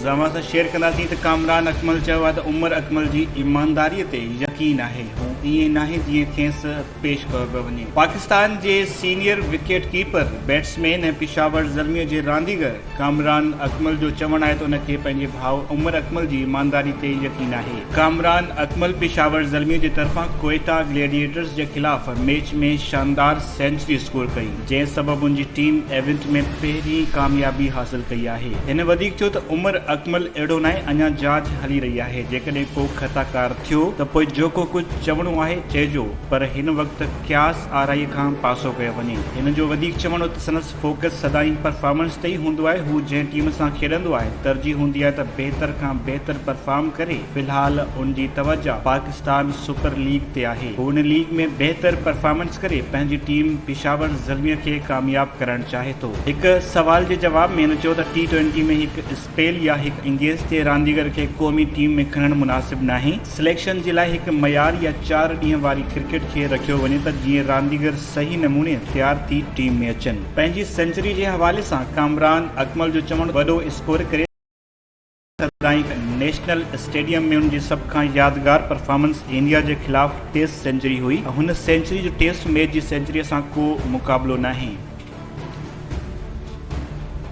ज़मा सां शेयर कंदासीं त कामरान अकमल चयो आहे त उमर अकमल जी ईमानदारीअ ते यकीन आहे, हू ईअं नाहे जीअं खेसि पेश कयो पियो वञे। पाकिस्तान जे सीनियर विकेट कीपर, बैट्समैन ऐं पेशावर ज़ल्मीअ जे रांदीगर कामरान अकमल जो चवणु आहे त उनखे पंहिंजे भाउ उमर अकमल जी ईमानदारी ते यकीन आहे। कामरान अकमल पेशावर ज़ल्मीअ जे तरफ़ां कोयटा ग्लैडिएटर्स जे ख़िलाफ़ मैच में शानदार सेंचुरी स्कोर कई, जंहिं सबबु उनजी टीम इवेंट में पहिरीं कामयाबी हासिल कई आहे। हिन वधीक चयो त उमर अकमल अहिड़ो न आहे, अञा जांच हली रही आहे। जेकॾहिं को ख़ताकार थियो त पोइ जेको कुझु चवणो आहे चइजो, पर हिन वक़्तु क़यास आराईअ खां पासो कयो वञे। हिन जो वधीक चवणो त संदसि फोकस सदाई परफॉर्मेंस ते ई हूंदो आहे। हू जंहिं टीम सां खेॾंदो आहे तरजीह हूंदी आहे त बहितर खां बहितर परफॉर्म करे। फ़िलहाल उनजी तवजह पाकिस्तान सुपर लीग ते आहे। हू हुन लीग में बहितर परफॉर्मेंस करे पंहिंजी टीम पेशावर ज़ल्मीअ खे कामयाब करणु चाहे थो। हिकु सवाल जे जवाब में हिन चयो त T20 में हिकु स्पेल या हिकु इंगेज जे रांदीगर खे क़ौमी टीम में खणणु मुनासिब नाहे। सिलेक्शन जे लाइ हिकु मयार या 4 ॾींहं वारी क्रिकेट खे रखियो वञे त जीअं रांदीगर सही नमूने तयार थी टीम में अचनि। पंहिंजी सेंचुरी जे हवाले सां कामरान अकमल जो चवणु वॾो स्कोर करे नेशनल स्टेडियम में उनजी सभ खां यादगार परफॉर्मेंस इंडिया जे ख़िलाफ़ टेस्ट सेंचुरी हुई। हुन सेंचुरी जो टेस्ट मैच जी सेंचुरीअ सां को मुक़ाबिलो नाहे।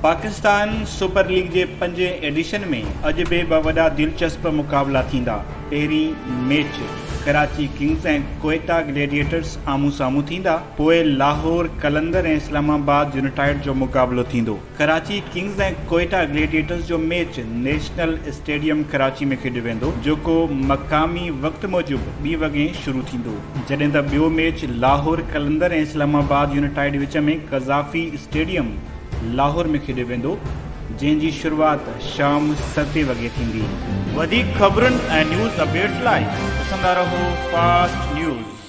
पाकिस्तान सुपर लीग जे 5 एडिशन में अॼु बि 2 वॾा दिलचस्प मुक़ाबला थींदा। पहिरीं मैच कराची किंग्स ऐं कोयटा ग्लैडिएटर्स आम्हूं साम्हूं थींदा। पोइ लाहौर कलंदर ऐं इस्लामाबाद यूनाइटेड जो मुक़ाबिलो थींदो। कराची किंग्स ऐं कोयटा ग्लैडिएटर्स जो मैच नेशनल स्टेडियम कराची में खेॾियो वेंदो, जेको मक़ामी वक़्त मूजिबि 2 वॻे शुरू थींदो, जॾहिं त ॿियो मैच लाहौर कलंदर ऐं इस्लामाबाद यूनाइटेड विच में क़ज़ाफ़ी स्टेडियम लाहौर में खेॾियो वेंदो, जंहिंजी शुरूआति शाम 7 वॻे थींदी। वधीक ख़बरुनि ऐं न्यूज़ अपडेट्स लाइ ॾिसंदा रहो फास्ट न्यूज़।